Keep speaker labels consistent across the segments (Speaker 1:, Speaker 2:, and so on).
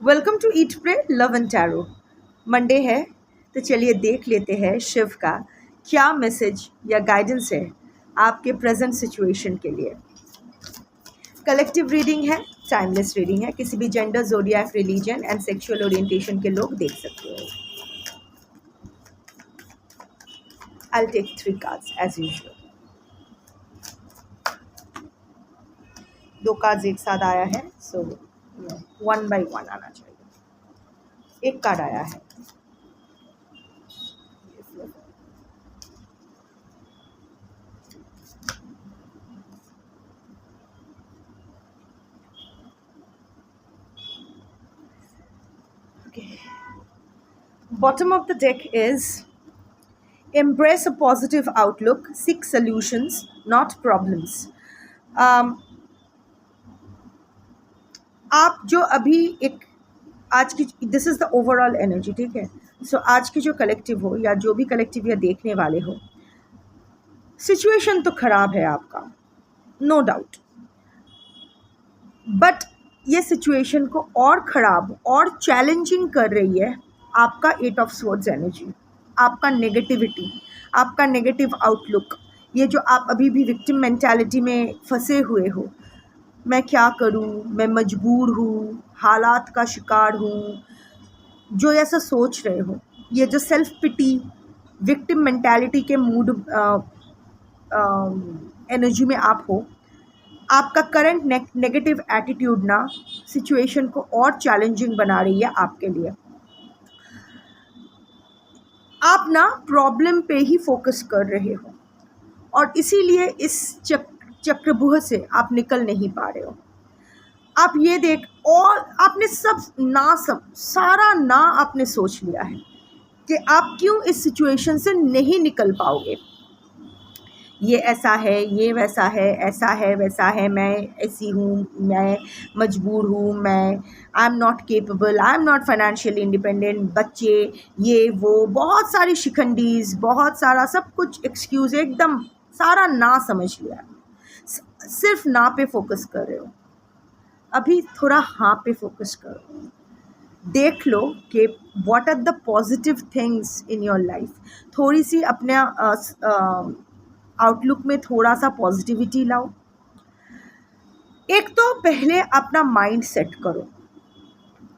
Speaker 1: Welcome to eat pray love and tarot. Monday है तो चलिए देख लेते हैं शिव का क्या मैसेज या गाइडेंस है आपके प्रेजेंट सिचुएशन के लिए। कलेक्टिव रीडिंग है, टाइमलेस रीडिंग है, किसी भी gender, zodiac, religion and sexual orientation के लोग देख सकते हो। I will take 3 cards as usual. 2 cards एक साथ आया है, सो 1 बाय 1 आना चाहिए। एक कार्ड आया है, bottom of the deck is embrace a positive outlook, seek solutions, not problems. आप जो अभी एक आज की this is the overall energy, ठीक है। सो आज की जो कलेक्टिव हो या जो भी कलेक्टिव या देखने वाले हो, सिचुएशन तो ख़राब है आपका, नो डाउट, बट ये सिचुएशन को और ख़राब और चैलेंजिंग कर रही है आपका 8 ऑफ स्वॉर्ड्स एनर्जी, आपका नेगेटिविटी, आपका नेगेटिव आउटलुक। ये जो आप अभी भी विक्टिम मेंटालिटी में फंसे हुए हो, मैं क्या करूं, मैं मजबूर हूँ, हालात का शिकार हूँ, जो ऐसा सोच रहे हो, ये जो सेल्फ पिटी विक्टिम मेंटालिटी के मूड एनर्जी में आप हो, आपका करंट नेगेटिव एटीट्यूड ना सिचुएशन को और चैलेंजिंग बना रही है आपके लिए। आप ना प्रॉब्लम पे ही फोकस कर रहे हो और इसीलिए इस चक्रव्यूह से आप निकल नहीं पा रहे हो। आप ये देख, और आपने सारा ना आपने सोच लिया है कि आप क्यों इस सिचुएशन से नहीं निकल पाओगे। ये ऐसा है, ये वैसा है, ऐसा है, वैसा है, मैं ऐसी हूँ, मैं मजबूर हूँ, I am not capable, I am not financially independent, बच्चे, ये वो, बहुत सारी शिकंडीज, बहुत सारा सब कुछ एक्सक्यूज़, एकदम सारा ना समझ लिया। सिर्फ ना पे फोकस कर रहे हो, अभी थोड़ा हाँ पे फोकस करो। देख लो कि what are the positive things in your life. थोड़ी सी अपने आउटलुक में थोड़ा सा पॉजिटिविटी लाओ। एक तो पहले अपना माइंड सेट करो।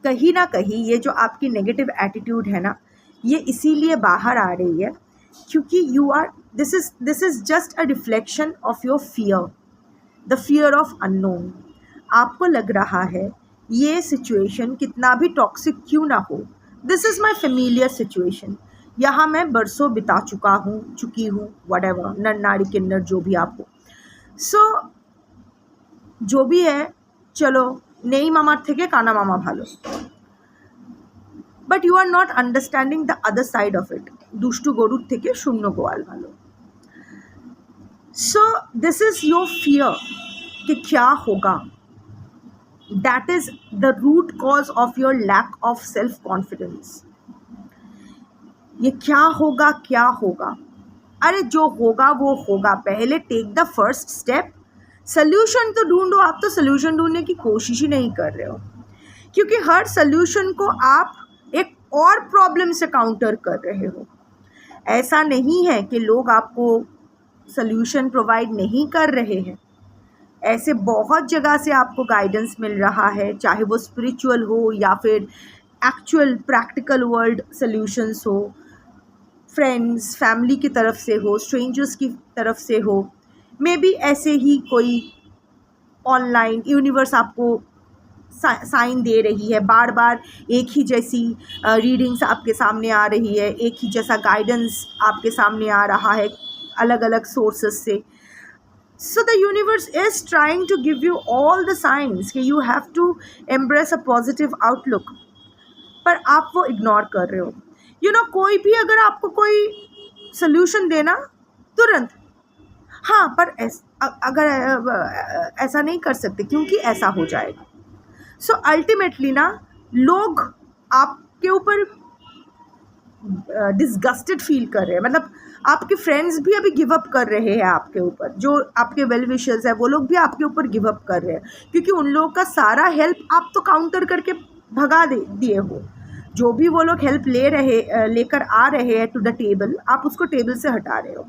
Speaker 1: कहीं ना कहीं ये जो आपकी नेगेटिव एटीट्यूड है ना, ये इसीलिए बाहर आ रही है क्योंकि this is just a reflection of your fear, the fear of unknown. आपको लग रहा है ये सिचुएशन कितना भी टॉक्सिक क्यों ना हो, this is my familiar situation, यहाँ मैं बरसों बिता चुकी हूँ, व्हाटएवर, नर नारी किन्नर जो भी आप हो। सो जो भी है, चलो नेई मामार थेके काना मामा भालो, but you are not understanding the other side of it, दुष्टु गरुर थेके शून्य गोवाल भालो। So this is your fear कि क्या होगा, that is the root cause of your lack of self confidence. ये क्या होगा, क्या होगा, अरे जो होगा वो होगा, पहले take the first step. Solution तो ढूंढो, आप तो सल्यूशन ढूंढने की कोशिश ही नहीं कर रहे हो, क्योंकि हर सल्यूशन को आप एक और प्रॉब्लम से काउंटर कर रहे हो। ऐसा नहीं है कि लोग आपको सल्यूशन प्रोवाइड नहीं कर रहे हैं, ऐसे बहुत जगह से आपको गाइडेंस मिल रहा है, चाहे वो स्पिरिचुअल हो या फिर एक्चुअल प्रैक्टिकल वर्ल्ड सल्यूशंस हो, फ्रेंड्स फैमिली की तरफ से हो, स्ट्रेंजर्स की तरफ से हो, मे बी ऐसे ही कोई ऑनलाइन यूनिवर्स आपको साइन दे रही है, बार बार एक ही जैसी रीडिंग्स आपके सामने आ रही है, एक ही जैसा गाइडेंस आपके सामने आ रहा है अलग अलग सोर्सेस से। So the universe is trying to give you all the signs कि you have to embrace a positive outlook, पर आप वो इग्नोर कर रहे हो। कोई भी अगर आपको कोई सोल्यूशन देना तुरंत, हाँ पर अगर ऐसा नहीं कर सकते क्योंकि ऐसा हो जाएगा। सो अल्टीमेटली ना लोग आपके ऊपर डिस्गस्टेड फील कर रहे हैं, मतलब आपके फ्रेंड्स भी अभी गिव अप कर रहे हैं आपके ऊपर, जो आपके वेल विशर्स है वो लोग भी आपके ऊपर गिव अप कर रहे हैं, क्योंकि उन लोगों का सारा हेल्प आप तो काउंटर करके भगा दिए हो। जो भी वो लोग हेल्प लेकर आ रहे हैं टू द टेबल, आप उसको टेबल से हटा रहे हो।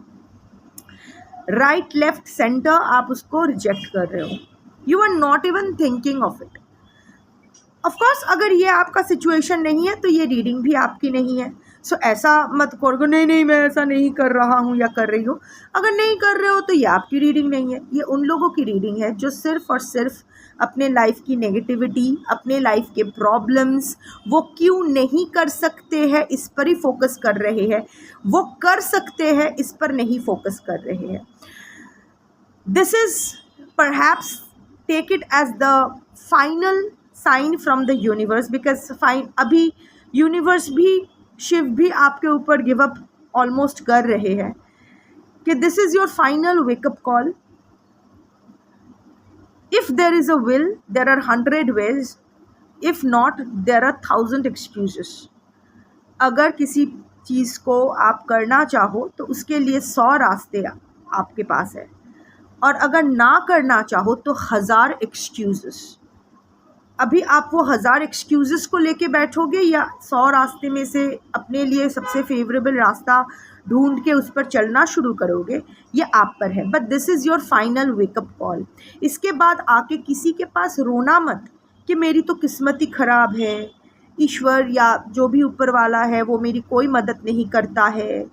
Speaker 1: राइट लेफ्ट सेंटर, आप उसको रिजेक्ट कर रहे हो। You are not even thinking of it. Of course अगर ये आपका सिचुएशन नहीं है तो ये रीडिंग भी आपकी नहीं है। सो ऐसा मत करो, नहीं नहीं मैं ऐसा नहीं कर रहा हूँ या कर रही हूँ। अगर नहीं कर रहे हो तो ये आपकी रीडिंग नहीं है, ये उन लोगों की रीडिंग है जो सिर्फ और सिर्फ अपने लाइफ की नेगेटिविटी, अपने लाइफ के प्रॉब्लम्स, वो क्यों नहीं कर सकते हैं इस पर ही फोकस कर रहे हैं, वो कर सकते हैं इस पर नहीं फोकस कर रहे हैं। This is perhaps, take it as the final sign from the universe, because अभी यूनिवर्स भी, शिव भी आपके ऊपर गिव अप ऑलमोस्ट कर रहे हैं कि this is your final wake up call. If there is a will there are 100 ways, if not there are 1000 excuses। अगर किसी चीज़ को आप करना चाहो तो उसके लिए 100 रास्ते आपके पास है, और अगर ना करना चाहो तो 1000 excuses। अभी आप वो 1000 एक्सक्यूज़ेस को लेके बैठोगे या 100 रास्ते में से अपने लिए सबसे फेवरेबल रास्ता ढूंढ के उस पर चलना शुरू करोगे, ये आप पर है। But this is your final wake up call. इसके बाद आके किसी के पास रोना मत कि मेरी तो किस्मत ही ख़राब है, ईश्वर या जो भी ऊपर वाला है वो मेरी कोई मदद नहीं करता है,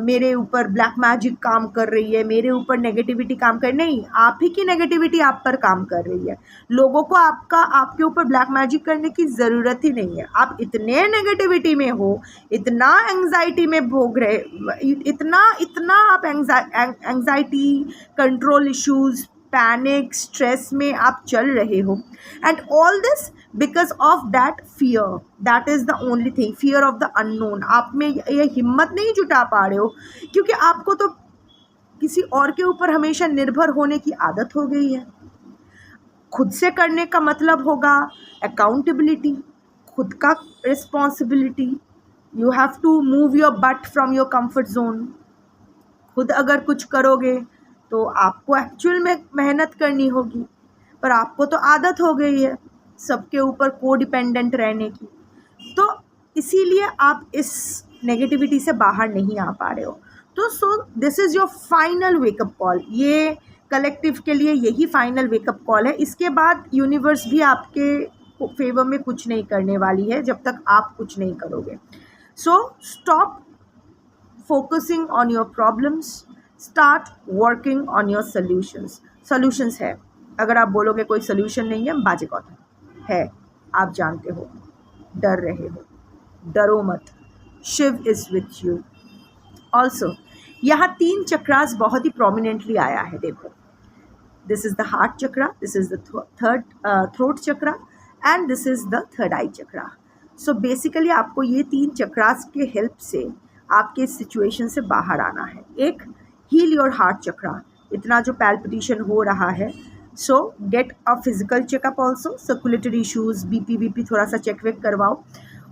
Speaker 1: मेरे ऊपर ब्लैक मैजिक काम कर रही है, मेरे ऊपर नेगेटिविटी काम कर, नहीं, आप ही की नेगेटिविटी आप पर काम कर रही है। लोगों को आपके ऊपर ब्लैक मैजिक करने की ज़रूरत ही नहीं है। आप इतने नेगेटिविटी में हो, इतना एंग्जाइटी में भोग रहे, इतना आप anxiety, control issues, panic, stress में आप चल रहे हो, and all this because of that fear. That is the only thing, fear of the unknown. आप में ये हिम्मत नहीं जुटा पा रहे हो क्योंकि आपको तो किसी और के ऊपर हमेशा निर्भर होने की आदत हो गई है। खुद से करने का मतलब होगा अकाउंटेबिलिटी, खुद का responsibility. You have to move your butt from your comfort zone. खुद अगर कुछ करोगे तो आपको एक्चुअल में मेहनत करनी होगी, पर आपको तो आदत हो गई है सबके ऊपर को डिपेंडेंट रहने की, तो इसीलिए आप इस नेगेटिविटी से बाहर नहीं आ पा रहे हो। तो so this is your final wake up call. ये कलेक्टिव के लिए यही फाइनल वेकअप कॉल है। इसके बाद यूनिवर्स भी आपके फेवर में कुछ नहीं करने वाली है जब तक आप कुछ नहीं करोगे। So stop focusing on your problems, start working on your solutions. Solutions है, अगर आप बोलोगे कोई सॉल्यूशन नहीं है, बाजे कौन है, आप जानते हो, डर रहे हो, डरो मत, Shiv is with you. Also यहाँ 3 चक्रास बहुत ही प्रोमिनेंटली आया है, देखो, this is the heart chakra, this is the throat chakra, and this is the third eye chakra. So basically आपको ये 3 चक्रास के हेल्प से आपके इस सिचुएशन से बाहर आना है। एक, हील योर हार्ट चक्रा, इतना जो पैल्पिटेशन हो रहा है, सो get a physical checkup also, circulatory issues, BP थोड़ा सा चेक वेक करवाओ।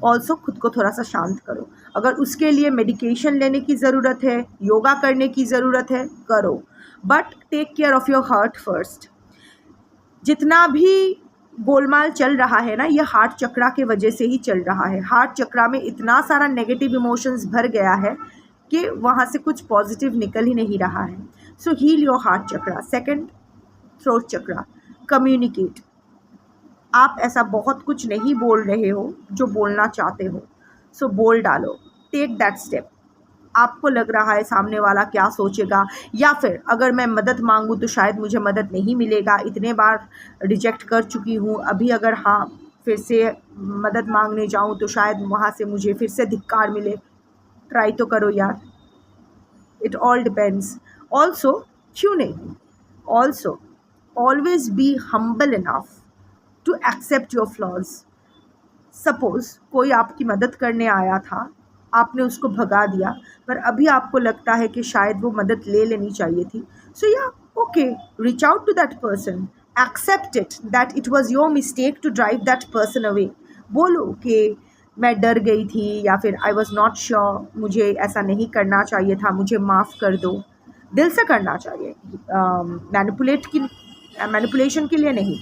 Speaker 1: ऑल्सो खुद को थोड़ा सा शांत करो। अगर उसके लिए मेडिकेशन लेने की ज़रूरत है, योगा करने की ज़रूरत है, करो, but take care of your heart first. जितना भी गोलमाल चल रहा है ना, ये हार्ट चक्रा के वजह से ही चल रहा है। हार्ट चक्रा में इतना सारा नेगेटिव इमोशंस भर गया है कि वहाँ से कुछ पॉजिटिव निकल ही नहीं रहा है। So heal your heart chakra. Second, throat chakra, communicate. आप ऐसा बहुत कुछ नहीं बोल रहे हो जो बोलना चाहते हो, सो बोल डालो, टेक दैट स्टेप। आपको लग रहा है सामने वाला क्या सोचेगा, या फिर अगर मैं मदद मांगूँ तो शायद मुझे मदद नहीं मिलेगा, इतने बार रिजेक्ट कर चुकी हूँ, अभी अगर हाँ फिर से मदद मांगने जाऊँ तो शायद वहाँ से मुझे फिर से धिक्कार मिले। ट्राई तो करो यार, इट ऑल डिपेंड्स। ऑल्सो क्यों नहीं, also always be humble enough to accept your flaws. Suppose कोई आपकी मदद करने आया था, आपने उसको भगा दिया, पर अभी आपको लगता है कि शायद वो मदद ले लेनी चाहिए थी, सो या okay, reach out to that person, accept it that it was your mistake to drive that person away. बोलो कि मैं डर गई थी, या फिर आई वॉज नॉट श्योर, मुझे ऐसा नहीं करना चाहिए था, मुझे माफ़ कर दो। दिल से करना चाहिए, मैनिपुलेशन के लिए नहीं।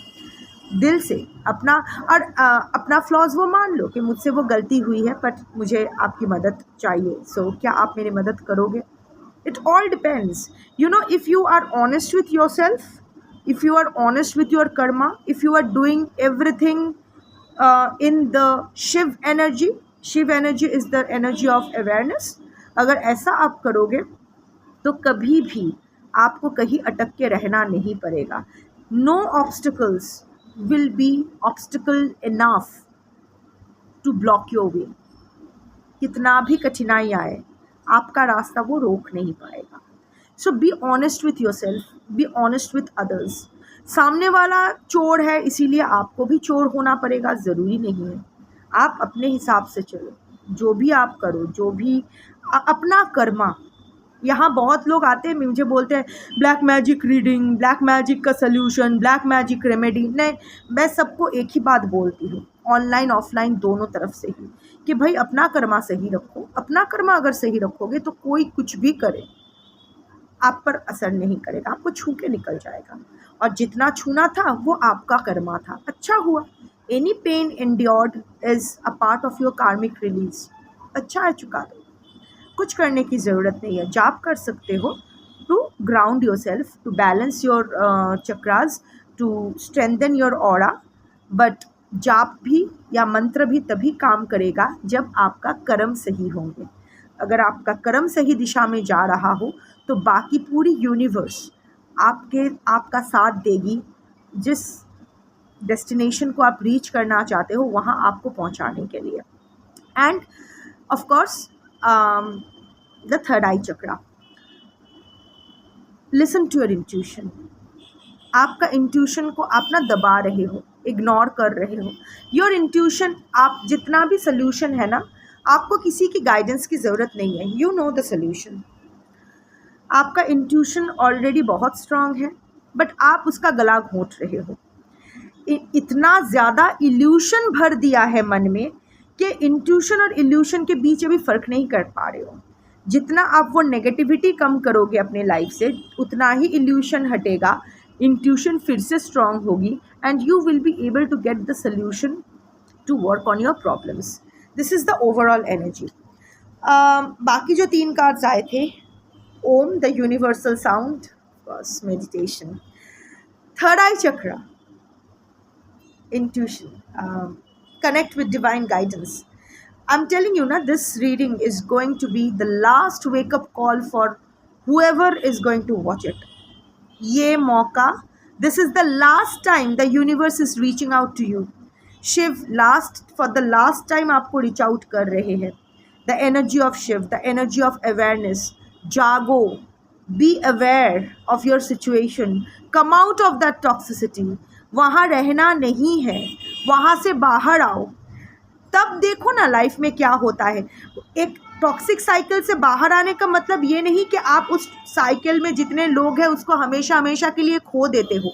Speaker 1: दिल से अपना, और अपना फ्लॉज वो मान लो कि मुझसे वो गलती हुई है, बट मुझे आपकी मदद चाहिए, सो क्या आप मेरी मदद करोगे? It all depends. You know, if you are honest with yourself, if you are honest with your karma, if you are doing everything in the Shiv energy is the energy of awareness. अगर ऐसा आप करोगे तो कभी भी आपको कहीं अटक के रहना नहीं पड़ेगा. No obstacles will be obstacle enough to block your way. कितना भी कठिनाई आए, आपका रास्ता वो रोक नहीं पाएगा. So be honest with yourself, be honest with others. सामने वाला चोर है इसीलिए आपको भी चोर होना पड़ेगा, ज़रूरी नहीं है. आप अपने हिसाब से चलो, जो भी आप करो, जो भी अपना कर्मा. यहाँ बहुत लोग आते हैं मुझे बोलते हैं black magic reading, black magic का सल्यूशन, ब्लैक मैजिक रेमेडी. नहीं, मैं सबको एक ही बात बोलती हूँ, ऑनलाइन ऑफलाइन दोनों तरफ से ही, कि भाई अपना कर्मा सही रखो. अपना कर्मा अगर सही रखोगे तो कोई कुछ भी करे आप पर असर नहीं करेगा, आपको छू के निकल जाएगा. और जितना छूना था वो आपका कर्मा था, अच्छा हुआ. Any pain endured is a part of your karmic release. अच्छा है, चुका दो, कुछ करने की ज़रूरत नहीं है. जाप कर सकते हो to ground your self, to balance your chakras, to strengthen your aura. But जाप भी या मंत्र भी तभी काम करेगा जब आपका कर्म सही होंगे. अगर आपका कर्म सही दिशा में जा रहा हो तो बाकी पूरी यूनिवर्स आपका साथ देगी. जिस डेस्टिनेशन को आप रीच करना चाहते हो वहाँ आपको पहुँचाने के लिए. And of course the third eye chakra. Listen to your intuition. आपका इंट्यूशन को आप ना दबा रहे हो, इग्नोर कर रहे हो. योर इंट्यूशन, आप जितना भी सोल्यूशन है ना, आपको किसी की गाइडेंस की ज़रूरत नहीं है. You know the solution. आपका इंट्यूशन ऑलरेडी बहुत स्ट्रांग है, बट आप उसका गला घोंट रहे हो. इतना ज़्यादा इल्यूशन भर दिया है मन में कि इंट्यूशन और इल्यूशन के बीच अभी फ़र्क नहीं कर पा रहे हो. जितना आप वो नेगेटिविटी कम करोगे अपने लाइफ से, उतना ही इल्यूशन हटेगा, इंट्यूशन फिर से स्ट्रांग होगी, and you will be able to get the solution to work on your problems. This is the overall energy. बाकी जो 3 कार्ड्स आए थे, ओम द यूनिवर्सल साउंड, बस meditation. Third eye chakra, intuition, connect with divine guidance. I'm telling you na, this reading is going to be the last wake up call for whoever is going to watch it. Ye mauka, this is the last time the universe is reaching out to you. Shiv for the last time aapko reach out kar rahe hai. The energy of Shiv, the energy of awareness. Jago, be aware of your situation, come out of that toxicity. वहाँ रहना नहीं है, वहाँ से बाहर आओ, तब देखो ना लाइफ में क्या होता है. एक टॉक्सिक साइकिल से बाहर आने का मतलब ये नहीं कि आप उस साइकिल में जितने लोग हैं उसको हमेशा हमेशा के लिए खो देते हो.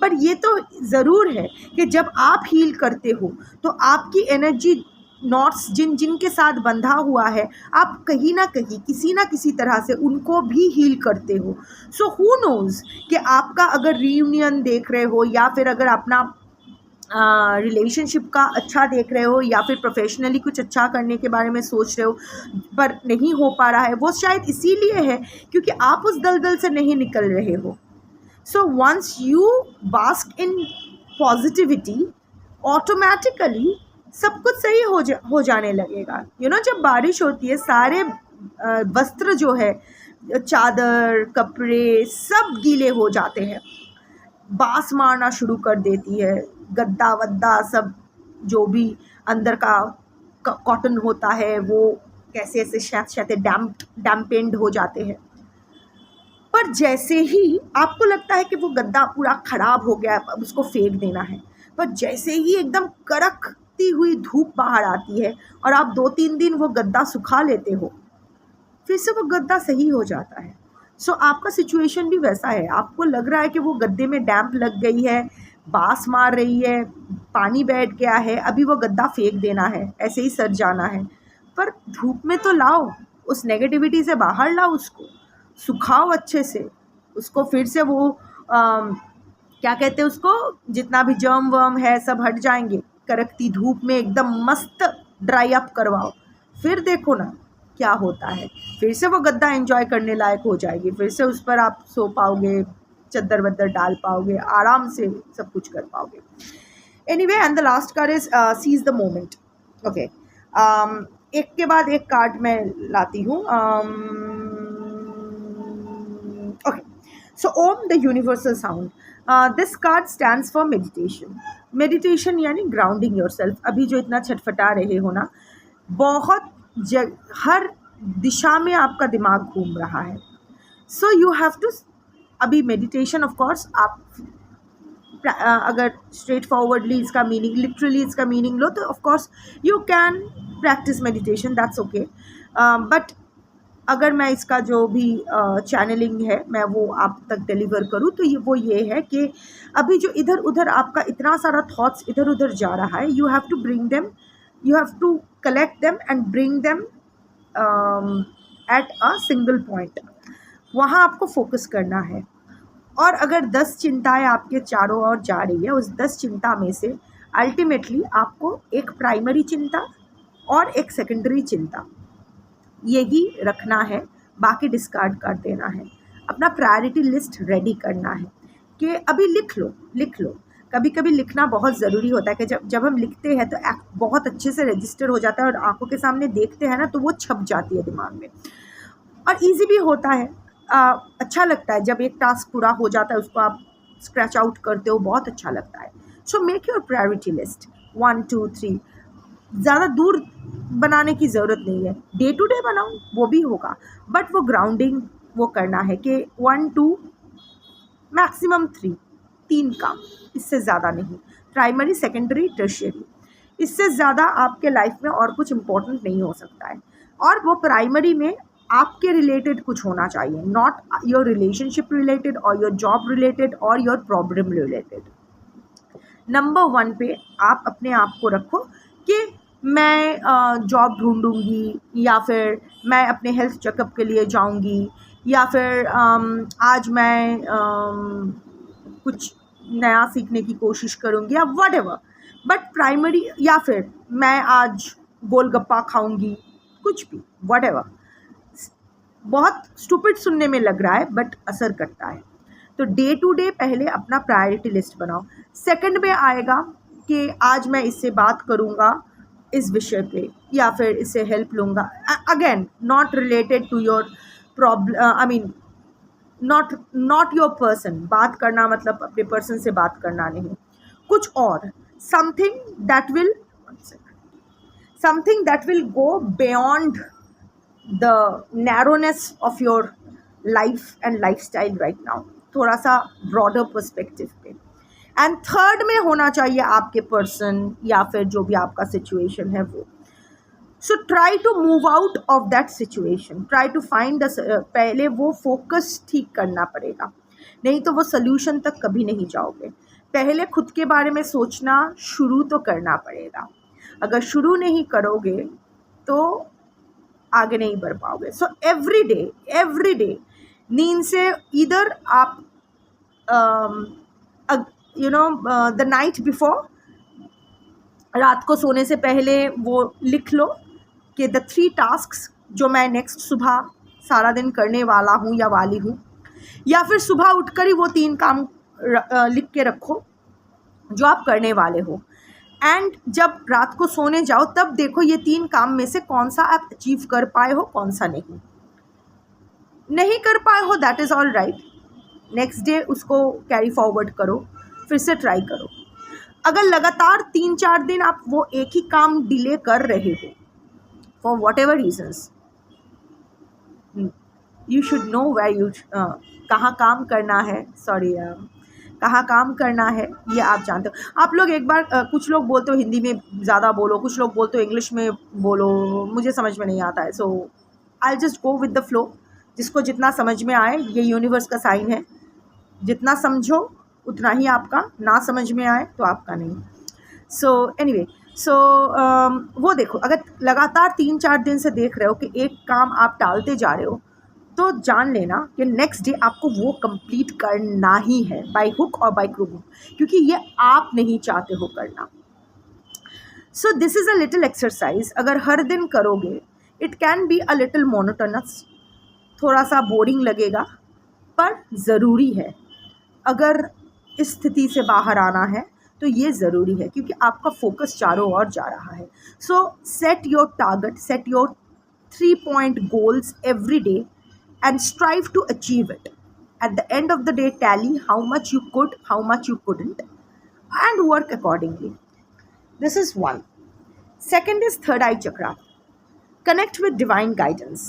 Speaker 1: पर ये तो ज़रूर है कि जब आप हील करते हो तो आपकी एनर्जी नॉट्स जिनके साथ बंधा हुआ है, आप कहीं ना कहीं किसी ना किसी तरह से उनको भी हील करते हो. सो हु नोज़ कि आपका अगर रीयूनियन देख रहे हो, या फिर अगर अपना रिलेशनशिप का अच्छा देख रहे हो, या फिर प्रोफेशनली कुछ अच्छा करने के बारे में सोच रहे हो पर नहीं हो पा रहा है, वो शायद इसीलिए है क्योंकि आप उस दलदल से नहीं निकल रहे हो. So once you bask in positivity, automatically सब कुछ सही हो जाने लगेगा. जब बारिश होती है, सारे वस्त्र जो है, चादर, कपड़े सब गीले हो जाते हैं, बास मारना शुरू कर देती है, गद्दा वद्दा सब जो भी अंदर का कॉटन होता है वो कैसे ऐसे शायद डैम्पेंड हो जाते हैं. पर जैसे ही आपको लगता है कि वो गद्दा पूरा ख़राब हो गया, अब उसको फेंक देना है, पर जैसे ही एकदम कड़कती हुई धूप बाहर आती है और आप 2-3 दिन वो गद्दा सुखा लेते हो, फिर से वो गद्दा सही हो जाता है. सो आपका सिचुएशन भी वैसा है. आपको लग रहा है कि वो गद्दे में डैम्प लग गई है, बास मार रही है, पानी बैठ गया है, अभी वो गद्दा फेंक देना है, ऐसे ही सड़ जाना है. पर धूप में तो लाओ, उस नेगेटिविटी से बाहर लाओ, उसको सुखाओ अच्छे से, उसको फिर से वो क्या कहते हैं उसको, जितना भी जर्म वर्म है सब हट जाएंगे। कड़कती धूप में एकदम मस्त ड्राई अप करवाओ, फिर देखो ना क्या होता है। फिर से वो गद्दा एंजॉय करने लायक हो जाएगी, फिर से उस पर आप सो पाओगे, चद्दर वद्दर डाल पाओगे, आराम से सब कुछ कर पाओगे। Anyway, and the last card is seize the moment. Okay, एक के बाद एक कार्ड मैं लाती हूँ। Okay, so Om the universal sound. This card stands for meditation. Meditation यानी ग्राउंडिंग योरसेल्फ। अभी जो इतना छटफटा रहे हो ना, बहुत हर दिशा में आपका दिमाग घूम रहा है। सो यू हैव टू, अभी मेडिटेशन ऑफ कोर्स आप अगर स्ट्रेट फॉरवर्डली इसका मीनिंग, लिटरली इसका मीनिंग लो तो of course you can practice meditation, that's okay. But अगर मैं इसका जो भी चैनलिंग है मैं वो आप तक डिलीवर करूँ तो ये है कि अभी जो इधर उधर आपका इतना सारा थॉट्स इधर उधर जा रहा है, you have to bring them, you have to collect them and bring them at a single point. वहाँ आपको फोकस करना है। और अगर 10 चिंताएं आपके चारों ओर जा रही है, उस 10 चिंता में से अल्टीमेटली आपको एक प्राइमरी चिंता और एक सेकेंडरी चिंता यही रखना है, बाकी डिस्कार्ड कर देना है। अपना प्रायोरिटी लिस्ट रेडी करना है कि अभी लिख लो। कभी कभी लिखना बहुत ज़रूरी होता है कि जब हम लिखते हैं तो बहुत अच्छे से रजिस्टर हो जाता है और आंखों के सामने देखते हैं ना तो वो छप जाती है दिमाग में, और ईजी भी होता है। अच्छा लगता है जब एक टास्क पूरा हो जाता है, उसको आप स्क्रैच आउट करते हो, बहुत अच्छा लगता है। So make your priority list 1 2 3। ज़्यादा दूर बनाने की ज़रूरत नहीं है, डे टू डे बनाओ वो भी होगा, बट वो ग्राउंडिंग वो करना है कि 1 2 मैक्सिमम 3 काम, इससे ज़्यादा नहीं। प्राइमरी, सेकेंडरी, टर्शियरी, इससे ज़्यादा आपके लाइफ में और कुछ इम्पोर्टेंट नहीं हो सकता है। और वो प्राइमरी में आपके रिलेटेड कुछ होना चाहिए, नॉट योर रिलेशनशिप रिलेटेड और योर जॉब रिलेटेड और योर प्रॉब्लम रिलेटेड। नंबर 1 पे आप अपने आप को रखो कि मैं जॉब ढूंढूंगी, या फिर मैं अपने हेल्थ चेकअप के लिए जाऊंगी, या फिर आज मैं कुछ नया सीखने की कोशिश करूंगी, या व्हाटएवर। बट प्राइमरी, या फिर मैं आज गोलगप्पा खाऊंगी, कुछ भी, व्हाटएवर। बहुत स्टूपिड सुनने में लग रहा है बट असर करता है। तो डे टू डे पहले अपना प्रायोरिटी लिस्ट बनाओ। सेकंड में आएगा कि आज मैं इससे बात करूँगा इस विषय पे, या फिर इससे हेल्प लूँगा। Again not related to your problem, I mean not your person. बात करना मतलब अपने पर्सन से बात करना नहीं, कुछ और, something that will go beyond the narrowness of your life and lifestyle right now, थोड़ा सा broader perspective पे। एंड थर्ड में होना चाहिए आपके पर्सन या फिर जो भी आपका सिचुएशन है वो। So try to move out of that situation, try to find the, पहले वो फोकस ठीक करना पड़ेगा, नहीं तो वो सोल्यूशन तक कभी नहीं जाओगे। पहले खुद के बारे में सोचना शुरू तो करना पड़ेगा, अगर शुरू नहीं करोगे तो आगे नहीं बढ़ पाओगे। सो एवरी डे नींद से इधर आप द नाइट बिफोर, रात को सोने से पहले वो लिख लो कि द 3 टास्क्स जो मैं नेक्स्ट सुबह सारा दिन करने वाला हूँ या वाली हूँ, या फिर सुबह उठकर ही वो 3 काम लिख के रखो जो आप करने वाले हो। एंड जब रात को सोने जाओ तब देखो ये 3 काम में से कौन सा आप अचीव कर पाए हो, कौन सा नहीं कर पाए हो, that is all right. Next day उसको कैरी फॉरवर्ड करो, फिर से ट्राई करो। अगर लगातार 3-4 दिन आप वो एक ही काम डिले कर रहे हो for whatever reasons, you should know where कहाँ काम करना है, कहाँ काम करना है ये आप जानते हो। आप लोग एक बार कुछ लोग बोलते हो हिंदी में ज़्यादा बोलो, कुछ लोग बोलते हो इंग्लिश में बोलो, मुझे समझ में नहीं आता है। So I just go with the flow, जिसको जितना समझ में आए, ये यूनिवर्स का साइन है, जितना समझो उतना ही आपका, ना समझ में आए तो आपका नहीं। सो एनीवे, वो देखो, अगर लगातार 3-4 दिन से देख रहे हो कि एक काम आप टालते जा रहे हो तो जान लेना कि नेक्स्ट डे आपको वो कंप्लीट करना ही है, बाय हुक और बाय क्रूक, क्योंकि ये आप नहीं चाहते हो करना. So this is a little exercise. अगर हर दिन करोगे, it can be a little monotonous, थोड़ा सा बोरिंग लगेगा, पर ज़रूरी है. अगर इस स्थिति से बाहर आना है तो ये ज़रूरी है, क्योंकि आपका फोकस चारों ओर जा रहा है. सो set your target, set your 3-point goals every day and strive to achieve it. At the end of the day, tally how much you could, how much you couldn't, and work accordingly. This is one. Second is third eye chakra. Connect with divine guidance.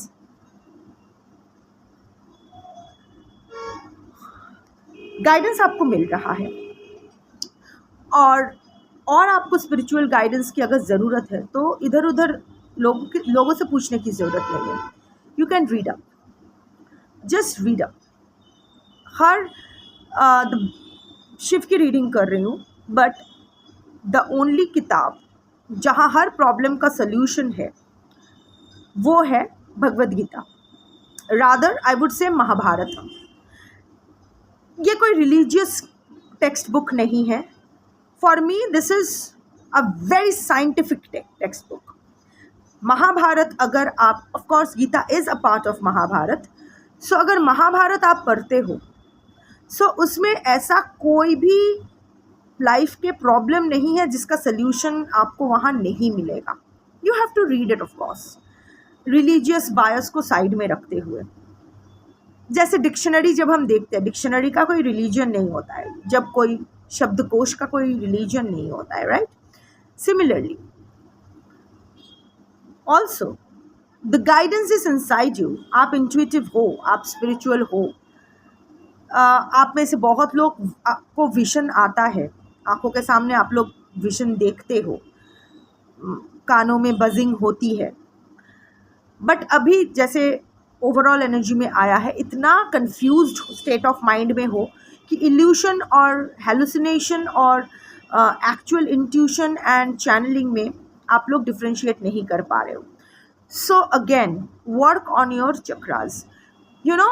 Speaker 1: Guidance आपको मिल रहा है, और आपको spiritual guidance की अगर ज़रूरत है तो इधर उधर लोगों से पूछने की ज़रूरत नहीं है. You can read up, just read up. हर शिव की रीडिंग कर रही हूँ, बट द ओनली किताब जहाँ हर प्रॉब्लम का सल्यूशन है वो है Bhagavad Gita, rather I would say Mahabharata. ये कोई रिलीजियस टेक्स्ट बुक नहीं है. For me this is a very scientific text book. Mahabharata अगर आप, of course Gita is a part of Mahabharata, so अगर महाभारत आप पढ़ते हो, सो उसमें ऐसा कोई भी लाइफ के प्रॉब्लम नहीं है जिसका सल्यूशन आपको वहाँ नहीं मिलेगा. You have to read it, of course religious bias को साइड में रखते हुए. जैसे डिक्शनरी जब हम देखते हैं, डिक्शनरी का कोई रिलीजन नहीं होता है, जब कोई शब्दकोश का कोई रिलीजन नहीं होता है, right? Similarly also the guidance is inside you. आप इंट्यूटिव हो, आप स्पिरिचुअल हो. आप में से बहुत लोग आपको विजन आता है, आंखों के सामने आप लोग विजन देखते हो, कानों में बजिंग होती है. बट अभी जैसे ओवरऑल एनर्जी में आया है, इतना कंफ्यूज्ड स्टेट ऑफ माइंड में हो कि इल्यूशन और हेलुसिनेशन और एक्चुअल इंट्यूशन एंड चैनलिंग में आप लोग डिफ्रेंशिएट नहीं कर पा रहे हो. So again work on your chakras. You know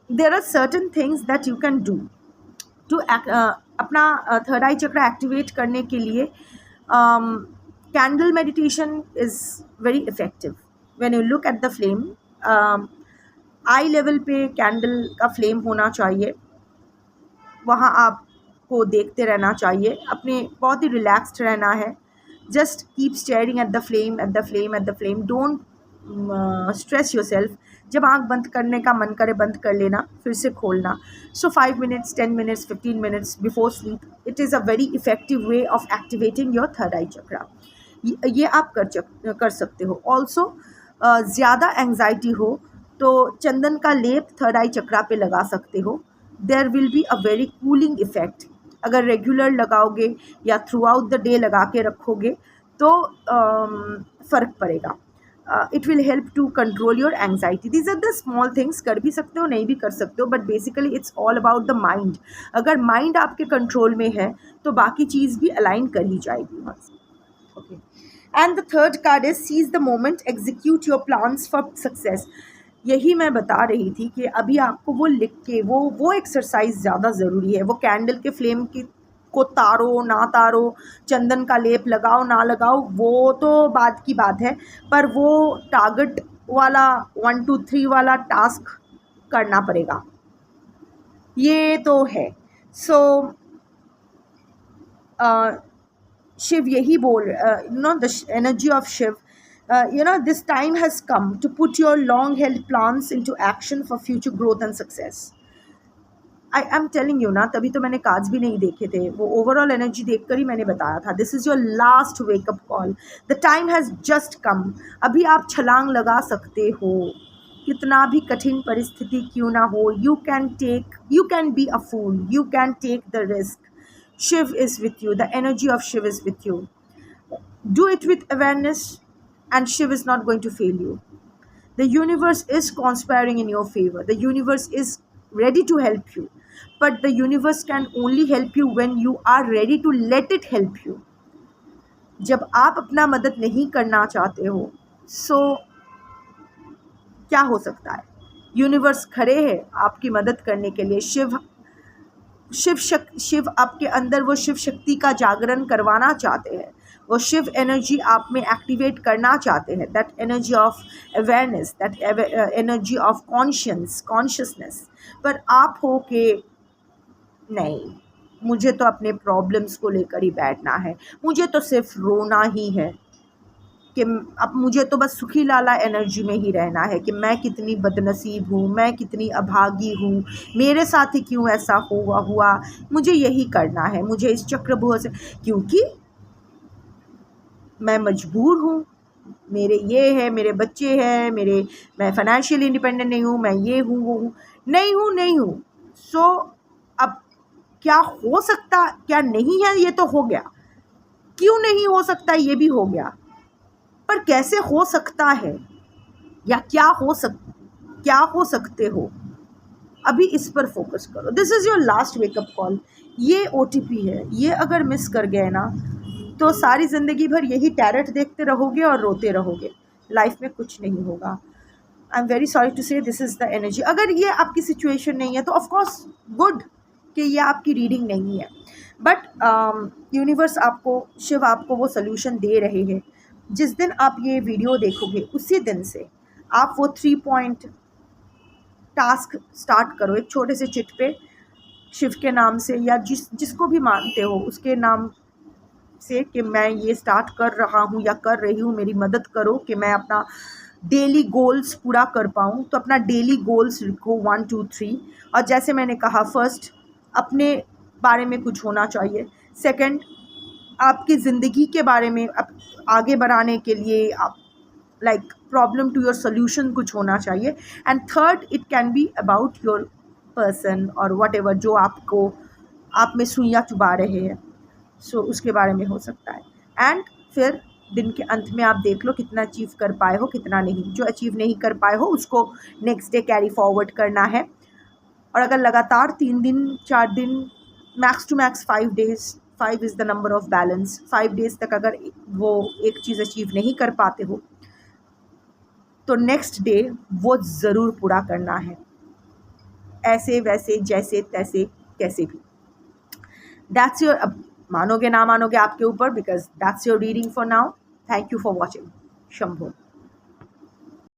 Speaker 1: there are certain things that you can do to अपना थर्ड आई चक्रा एक्टिवेट करने के लिए. Candle meditation is very effective. When you look at the flame, eye level पे candle का flame होना चाहिए, वहाँ आपको देखते रहना चाहिए, अपने बहुत ही रिलैक्स्ड रहना है. Just keep staring at the flame, eight the flame, eight the flame. Don't stress your self. जब आँख बंद करने का मन करे बंद कर लेना, फिर से खोलना. So 5 minutes, 10 minutes, 15 minutes before sleep, it is a very effective way of activating your third eye chakra. ये आप कर सकते हो. ऑल्सो ज़्यादा एंग्जाइटी हो तो चंदन का लेप थर्ड आई चक्रा पे लगा सकते हो. There will be a very cooling effect. अगर रेगुलर लगाओगे या थ्रू आउट द डे लगा के रखोगे तो फ़र्क पड़ेगा. It will help to control your anxiety. These are the small things. कर भी सकते हो, नहीं भी कर सकते हो, but basically it's all about the mind. अगर माइंड आपके कंट्रोल में है तो बाकी चीज़ भी अलाइन कर ही जाएगी. Okay. And the third card is seize the moment, execute your plans for success. यही मैं बता रही थी कि अभी आपको वो लिख के वो एक्सरसाइज ज़्यादा ज़रूरी है. वो कैंडल के फ्लेम को तारो ना तारो, चंदन का लेप लगाओ ना लगाओ, वो तो बात की बात है, पर वो टारगेट वाला 1 2 3 वाला टास्क करना पड़ेगा, ये तो है. सो शिव यही बोल, the energy of Shiv, this time has come to put your long held plans into action for future growth and success. I am telling you ना, तभी तो मैंने कार्ड्स भी नहीं देखे थे, वो ओवरऑल एनर्जी देखकर ही मैंने बताया था. This is your last wake up call. The time has just come. अभी आप छलांग लगा सकते हो, कितना भी कठिन परिस्थिति क्यों ना हो. You can be a fool, you can take the risk. Shiv is with you. The energy of Shiv is with you. Do it with awareness and Shiv is not going to fail you. The universe is conspiring in your favor. The universe is ready to help you. But the universe can only help you when you are ready to let it help you. जब आप अपना मदद नहीं करना चाहते हो, so क्या हो सकता है? यूनिवर्स खड़े हैं आपकी मदद करने के लिए। शिव आपके अंदर वो शिव शक्ति का जागरण करवाना चाहते हैं, वो शिव एनर्जी आप में एक्टिवेट करना चाहते हैं, that energy of awareness, that energy of consciousness. पर आप हो के नहीं, मुझे तो अपने प्रॉब्लम्स को लेकर ही बैठना है, मुझे तो सिर्फ रोना ही है, कि अब मुझे तो बस सुखी लाला एनर्जी में ही रहना है कि मैं कितनी बदनसीब हूँ, मैं कितनी अभागी हूँ, मेरे साथ ही क्यों ऐसा हुआ, मुझे यही करना है, मुझे इस चक्रव्यूह से, क्योंकि मैं मजबूर हूँ, मेरे ये है, मेरे बच्चे हैं, मैं फाइनेंशियल इंडिपेंडेंट नहीं हूँ, मैं ये हूँ वो हूँ, नहीं हूँ। सो अब क्या हो सकता, क्या नहीं है, ये तो हो गया, क्यों नहीं हो सकता, ये भी हो गया, पर कैसे हो सकता है या क्या हो सकते हो, अभी इस पर फोकस करो। This is your last wake up call. ये OTP है, ये अगर मिस कर गए ना तो सारी ज़िंदगी भर यही टैरेट देखते रहोगे और रोते रहोगे, लाइफ में कुछ नहीं होगा। I am very sorry to say this is the energy. अगर ये आपकी सिचुएशन नहीं है तो ऑफकोर्स गुड कि ये आपकी रीडिंग नहीं है, बट यूनिवर्स आपको, शिव आपको वो सोल्यूशन दे रहे हैं। जिस दिन आप ये वीडियो देखोगे उसी दिन से आप वो 3 पॉइंट टास्क स्टार्ट करो, एक छोटे से चिट पे शिव के नाम से या जिसको भी मानते हो उसके नाम से, कि मैं ये स्टार्ट कर रहा हूँ या कर रही हूँ, मेरी मदद करो कि मैं अपना डेली गोल्स पूरा कर पाऊँ। तो अपना डेली गोल्स लिखो 1 2 3। और जैसे मैंने कहा, फर्स्ट अपने बारे में कुछ होना चाहिए, सेकंड आपकी ज़िंदगी के बारे में आगे बढ़ाने के लिए आप like problem to your solution कुछ होना चाहिए, and third it can be about your person और वट एवर जो आप में सुइयाँ चुभा रहे हैं, सो उसके बारे में हो सकता है। एंड फिर दिन के अंत में आप देख लो कितना अचीव कर पाए हो, कितना नहीं। जो अचीव नहीं कर पाए हो उसको नेक्स्ट डे कैरी फॉरवर्ड करना है। और अगर लगातार 3 दिन 4 दिन, max to max 5 days, 5 is the number of balance, 5 days तक अगर वो एक चीज़ अचीव नहीं कर पाते हो तो नेक्स्ट डे वो ज़रूर पूरा करना है, ऐसे वैसे जैसे तैसे कैसे भी। दैट्स योर, अब मानोगे ना मानोगे आपके ऊपर, because that's your reading for now. Thank you for watching. Shambho.